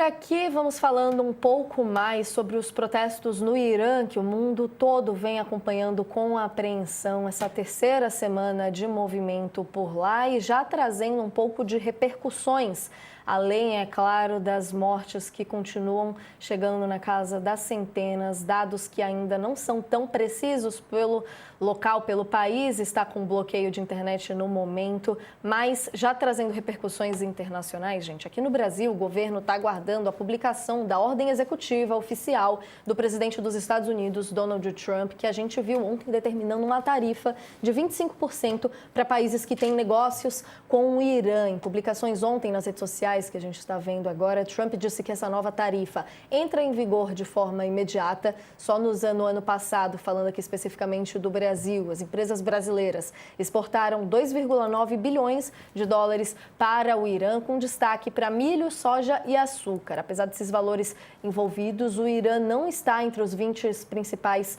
Aqui vamos falando um pouco mais sobre os protestos no Irã, que o mundo todo vem acompanhando com apreensão essa terceira semana de movimento por lá e já trazendo um pouco de repercussões, além, é claro, das mortes que continuam chegando na casa das centenas, dados que ainda não são tão precisos pelo local, pelo país, está com bloqueio de internet no momento, mas já trazendo repercussões internacionais, gente. Aqui no Brasil, o governo está aguardando a publicação da ordem executiva oficial do presidente dos Estados Unidos, Donald Trump, que a gente viu ontem determinando uma tarifa de 25% para países que têm negócios com o Irã. Em publicações ontem nas redes sociais que a gente está vendo agora, Trump disse que essa nova tarifa entra em vigor de forma imediata. Só no ano passado, falando aqui especificamente do Brasil, as empresas brasileiras exportaram 2,9 bilhões de dólares para o Irã, com destaque para milho, soja e açúcar. Apesar desses valores envolvidos, o Irã não está entre os 20 principais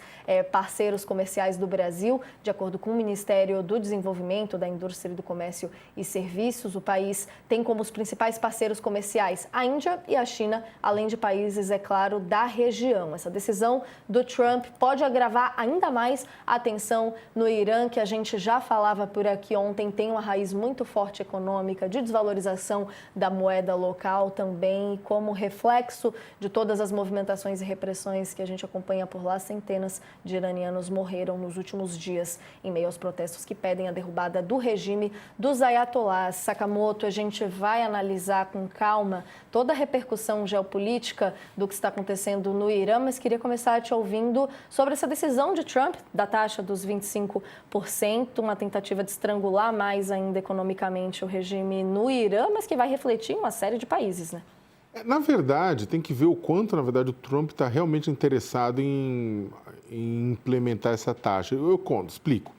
parceiros comerciais do Brasil. De acordo com o Ministério do Desenvolvimento, da Indústria, do Comércio e Serviços, o país tem como os principais parceiros comerciais a Índia e a China, além de países, é claro, da região. Essa decisão do Trump pode agravar ainda mais a tensão no Irã, que a gente já falava por aqui ontem, tem uma raiz muito forte econômica, de desvalorização da moeda local também, como reflexo de todas as movimentações e repressões que a gente acompanha por lá. Centenas de iranianos morreram nos últimos dias em meio aos protestos que pedem a derrubada do regime dos ayatolás. Sakamoto, a gente vai analisar com calma toda a repercussão geopolítica do que está acontecendo no Irã, mas queria começar te ouvindo sobre essa decisão de Trump da taxa dos 25%, uma tentativa de estrangular mais ainda economicamente o regime no Irã, mas que vai refletir em uma série de países, né? Na verdade, tem que ver o quanto, na verdade, o Trump está realmente interessado em implementar essa taxa. Eu explico.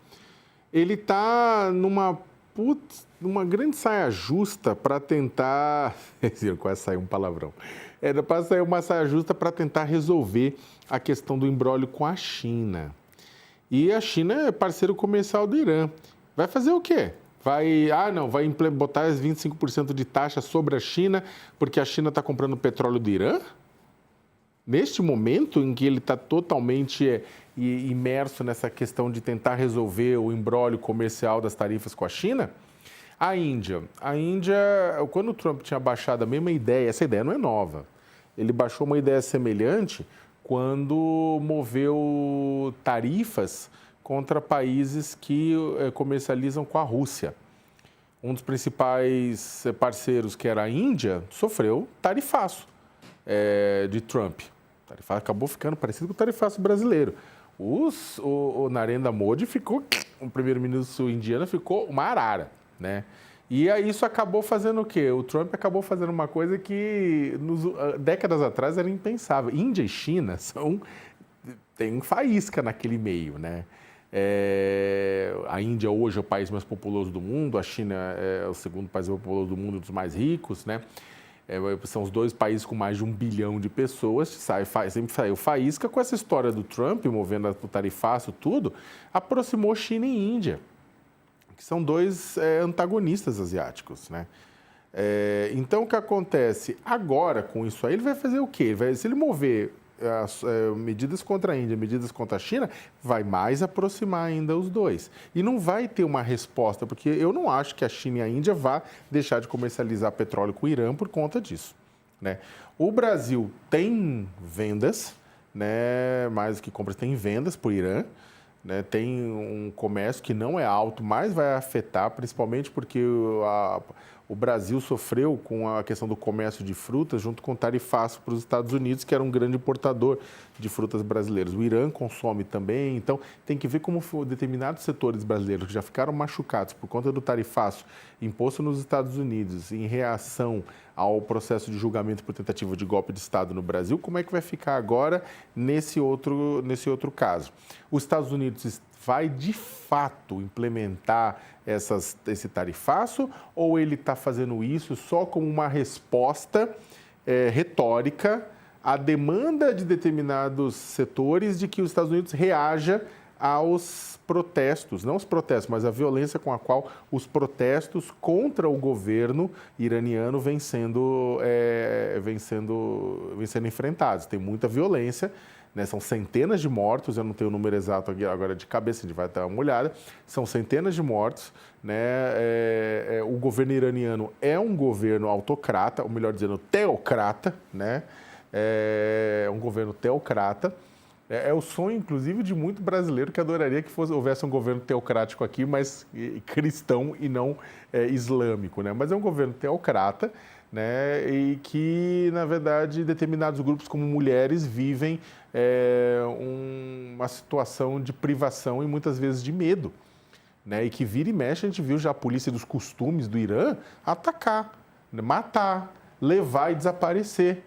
Ele está numa grande saia justa para tentar... Quase saiu um palavrão. Para sair uma saia justa para tentar resolver a questão do imbróglio com a China. E a China é parceiro comercial do Irã. Vai fazer o quê? Vai botar as 25% de taxa sobre a China porque a China está comprando petróleo do Irã? Neste momento em que ele está totalmente imerso nessa questão de tentar resolver o imbróglio comercial das tarifas com a China? A Índia, quando o Trump tinha baixado a mesma ideia, essa ideia não é nova, ele baixou uma ideia semelhante quando moveu tarifas contra países que comercializam com a Rússia. Um dos principais parceiros, que era a Índia, sofreu tarifaço de Trump. O tarifaço acabou ficando parecido com o tarifaço brasileiro. O Narendra Modi o primeiro-ministro indiano ficou uma arara, né? E aí isso acabou fazendo o quê? O Trump acabou fazendo uma coisa que décadas atrás era impensável. Índia e China tem faísca naquele meio, né? A Índia hoje é o país mais populoso do mundo, a China é o segundo país mais populoso do mundo, dos mais ricos, né? São os dois países com mais de 1 bilhão de pessoas, sempre saiu faísca. Com essa história do Trump, movendo o tarifaço, tudo, aproximou China e Índia, que são dois antagonistas asiáticos, né? Então, o que acontece agora com isso aí? Ele vai fazer o quê? Se ele mover medidas contra a Índia, medidas contra a China, vai mais aproximar ainda os dois. E não vai ter uma resposta, porque eu não acho que a China e a Índia vá deixar de comercializar petróleo com o Irã por conta disso, né? O Brasil tem vendas, né? Mais do que compras, tem vendas por Irã, né? Tem um comércio que não é alto, mas vai afetar, principalmente porque o Brasil sofreu com a questão do comércio de frutas junto com o tarifaço para os Estados Unidos, que era um grande importador de frutas brasileiras. O Irã consome também, então tem que ver como determinados setores brasileiros que já ficaram machucados por conta do tarifaço imposto nos Estados Unidos em reação ao processo de julgamento por tentativa de golpe de Estado no Brasil, como é que vai ficar agora nesse outro caso? Os Estados Unidos vai de fato implementar esse tarifaço ou ele está fazendo isso só como uma resposta retórica à demanda de determinados setores de que os Estados Unidos reaja aos protestos, não os protestos, mas a violência com a qual os protestos contra o governo iraniano vêm sendo enfrentados. Tem muita violência, né? São centenas de mortos, eu não tenho o número exato aqui agora de cabeça, a gente vai dar uma olhada, são centenas de mortos, né? O governo iraniano é um governo autocrata, ou melhor dizendo, teocrata, né? É um governo teocrata. É o sonho, inclusive, de muito brasileiro que adoraria que houvesse um governo teocrático aqui, mas cristão e não islâmico, né? Mas é um governo teocrata, né? E que, na verdade, determinados grupos como mulheres vivem uma situação de privação e muitas vezes de medo, né? E que vira e mexe, a gente viu já a polícia dos costumes do Irã atacar, matar, levar e desaparecer.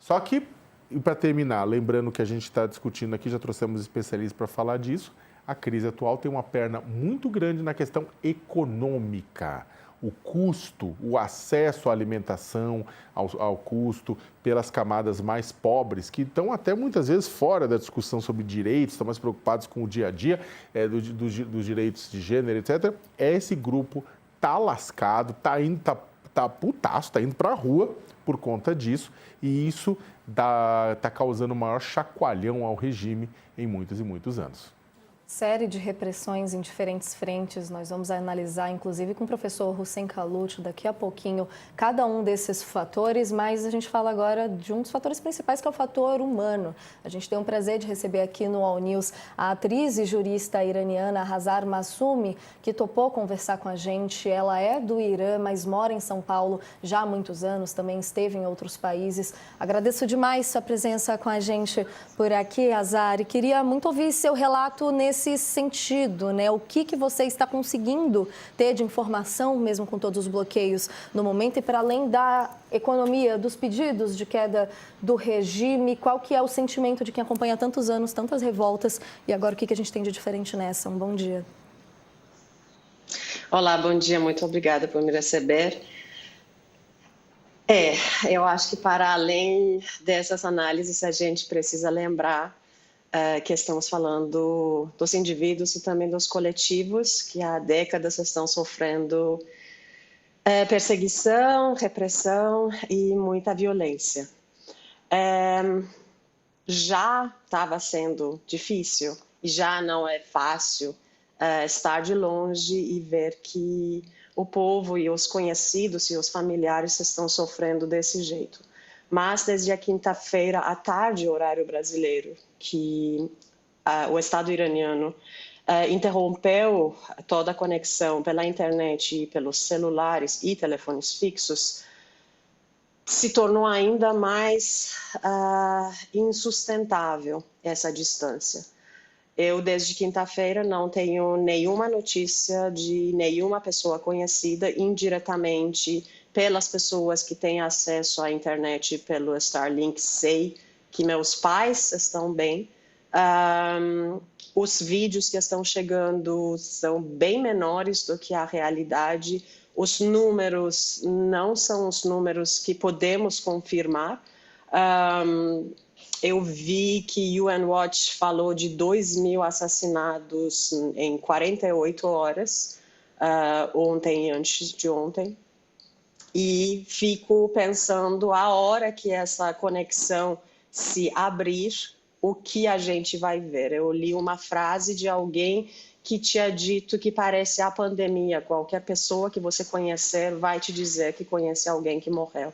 Só que, e para terminar, lembrando que a gente está discutindo aqui, já trouxemos especialistas para falar disso, a crise atual tem uma perna muito grande na questão econômica. O custo, o acesso à alimentação, ao custo pelas camadas mais pobres, que estão até muitas vezes fora da discussão sobre direitos, estão mais preocupados com o dia a dia, dos direitos de gênero, etc. Esse grupo está lascado, está putaço, está indo para a rua por conta disso, e isso está causando o maior chacoalhão ao regime em muitos e muitos anos. Série de repressões em diferentes frentes, nós vamos analisar, inclusive com o professor Hussein Kalut, daqui a pouquinho, cada um desses fatores, mas a gente fala agora de um dos fatores principais, que é o fator humano. A gente tem o prazer de receber aqui no All News a atriz e jurista iraniana Hazar Massoumi, que topou conversar com a gente. Ela é do Irã, mas mora em São Paulo já há muitos anos, também esteve em outros países. Agradeço demais sua presença com a gente por aqui, Hazar, e queria muito ouvir seu relato nesse sentido, né? O que você está conseguindo ter de informação, mesmo com todos os bloqueios no momento, e para além da economia, dos pedidos de queda do regime, qual que é o sentimento de quem acompanha há tantos anos, tantas revoltas, e agora o que a gente tem de diferente nessa? Um bom dia. Olá, bom dia, muito obrigada por me receber. Eu acho que para além dessas análises, a gente precisa lembrar que estamos falando dos indivíduos e também dos coletivos que há décadas estão sofrendo perseguição, repressão e muita violência. Já estava sendo difícil e já não é fácil estar de longe e ver que o povo e os conhecidos e os familiares estão sofrendo desse jeito. Mas desde a quinta-feira à tarde, horário brasileiro, que o Estado iraniano interrompeu toda a conexão pela internet e pelos celulares e telefones fixos, se tornou ainda mais insustentável essa distância. Eu, desde quinta-feira, não tenho nenhuma notícia de nenhuma pessoa conhecida indiretamente pelas pessoas que têm acesso à internet pelo Starlink. Sei que meus pais estão bem. Os vídeos que estão chegando são bem menores do que a realidade. Os números não são os números que podemos confirmar. Eu vi que UN Watch falou de 2.000 assassinados em 48 horas, ontem e antes de ontem. E fico pensando, a hora que essa conexão se abrir, o que a gente vai ver. Eu li uma frase de alguém que tinha dito que parece a pandemia. Qualquer pessoa que você conhecer vai te dizer que conhece alguém que morreu.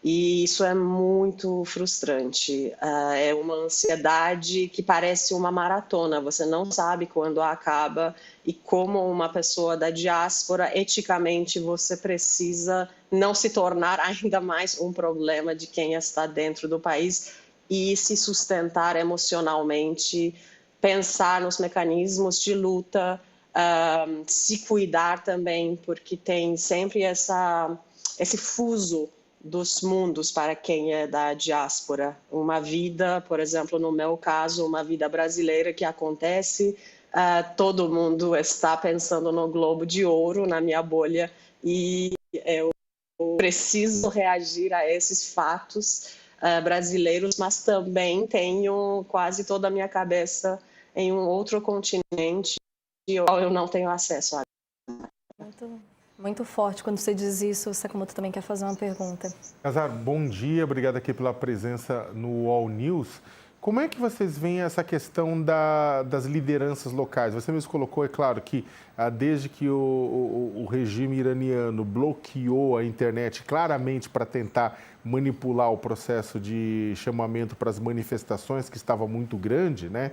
E isso é muito frustrante. É uma ansiedade que parece uma maratona. Você não sabe quando acaba e como uma pessoa da diáspora, eticamente, você precisa não se tornar ainda mais um problema de quem está dentro do país e se sustentar emocionalmente, pensar nos mecanismos de luta, se cuidar também, porque tem sempre esse fuso dos mundos para quem é da diáspora. Uma vida, por exemplo, no meu caso, uma vida brasileira que acontece, todo mundo está pensando no Globo de Ouro, na minha bolha, e eu preciso reagir a esses fatos brasileiros, mas também tenho quase toda a minha cabeça em um outro continente ao eu não tenho acesso a. Muito forte quando você diz isso. O Sakamoto também quer fazer uma pergunta. Casar, bom dia, obrigado aqui pela presença no All News. Como é que vocês veem essa questão das lideranças locais? Você mesmo colocou, é claro, que desde que o regime iraniano bloqueou a internet claramente para tentar manipular o processo de chamamento para as manifestações, que estava muito grande, né?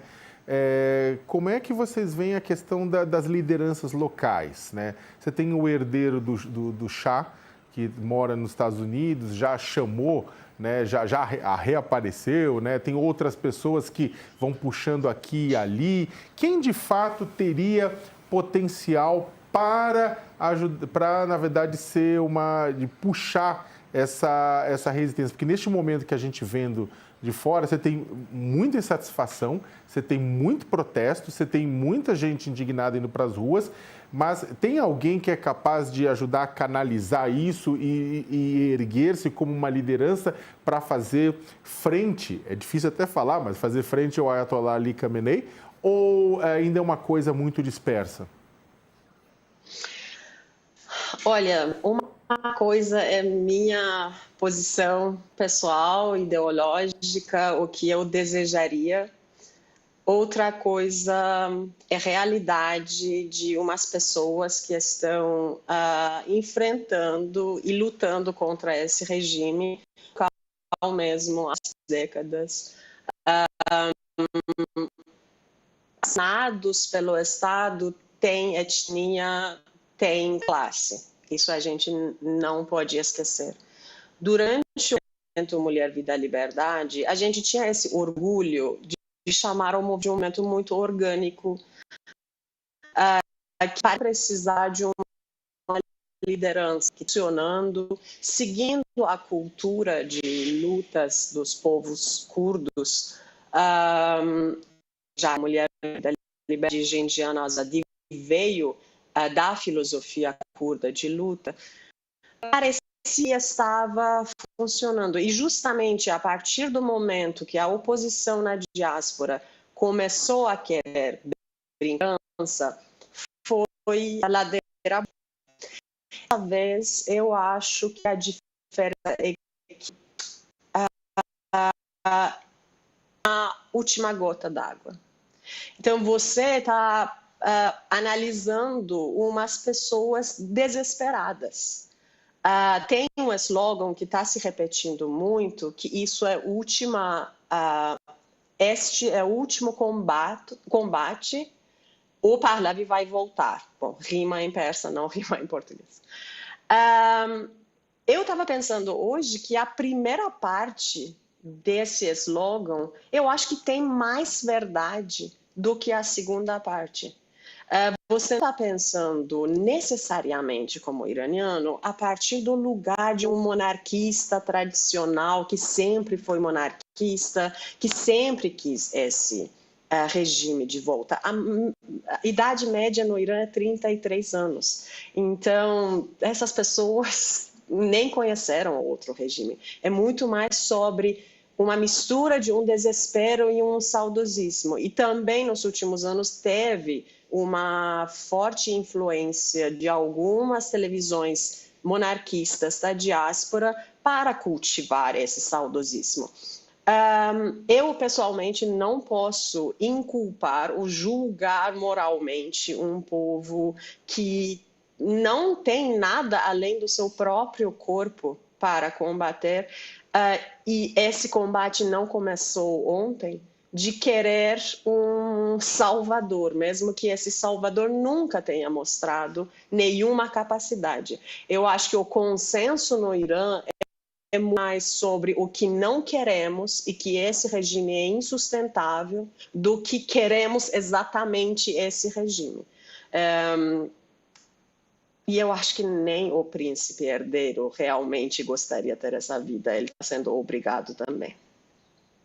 Como é que vocês veem a questão das lideranças locais, né? Você tem o herdeiro do Shah, que mora nos Estados Unidos, já chamou, né, já reapareceu, né? Tem outras pessoas que vão puxando aqui e ali. Quem de fato teria potencial para na verdade, de puxar essa resistência? Porque neste momento que a gente vendo de fora, você tem muita insatisfação, você tem muito protesto, você tem muita gente indignada indo para as ruas, mas tem alguém que é capaz de ajudar a canalizar isso e erguer-se como uma liderança para fazer frente, é difícil até falar, mas fazer frente ao Ayatollah Ali Khamenei, ou ainda é uma coisa muito dispersa? Olha, uma coisa é minha posição pessoal, ideológica, o que eu desejaria. Outra coisa é a realidade de umas pessoas que estão enfrentando e lutando contra esse regime ao mesmo há décadas. Assassinados pelo Estado tem etnia, tem classe. Isso a gente não pode esquecer. Durante o movimento Mulher, Vida, Liberdade, a gente tinha esse orgulho de chamar um movimento muito orgânico, que vai precisar de uma liderança funcionando, seguindo a cultura de lutas dos povos curdos. Já a Mulher, Vida, Liberdade de Indiana Azadi veio da filosofia curda de luta, parecia estava funcionando. E justamente a partir do momento que a oposição na diáspora começou a querer vingança, foi a ladeira. Dessa vez, eu acho que a diferença é que a última gota d'água. Então, você está analisando umas pessoas desesperadas. Tem um slogan que está se repetindo muito, que isso é este é o último combate, o Pahlavi vai voltar. Bom, rima em persa, não rima em português. Eu estava pensando hoje que a primeira parte desse slogan, eu acho que tem mais verdade do que a segunda parte. Você está pensando necessariamente como iraniano a partir do lugar de um monarquista tradicional que sempre foi monarquista, que sempre quis esse regime de volta. A idade média no Irã é 33 anos. Então, essas pessoas nem conheceram outro regime. É muito mais sobre uma mistura de um desespero e um saudosismo. E também, nos últimos anos, teve uma forte influência de algumas televisões monarquistas da diáspora para cultivar esse saudosismo. Eu, pessoalmente, não posso inculpar ou julgar moralmente um povo que não tem nada além do seu próprio corpo para combater. E esse combate não começou ontem, de querer um salvador, mesmo que esse salvador nunca tenha mostrado nenhuma capacidade. Eu acho que o consenso no Irã é mais sobre o que não queremos e que esse regime é insustentável do que queremos exatamente esse regime. E eu acho que nem o príncipe herdeiro realmente gostaria de ter essa vida. Ele está sendo obrigado também.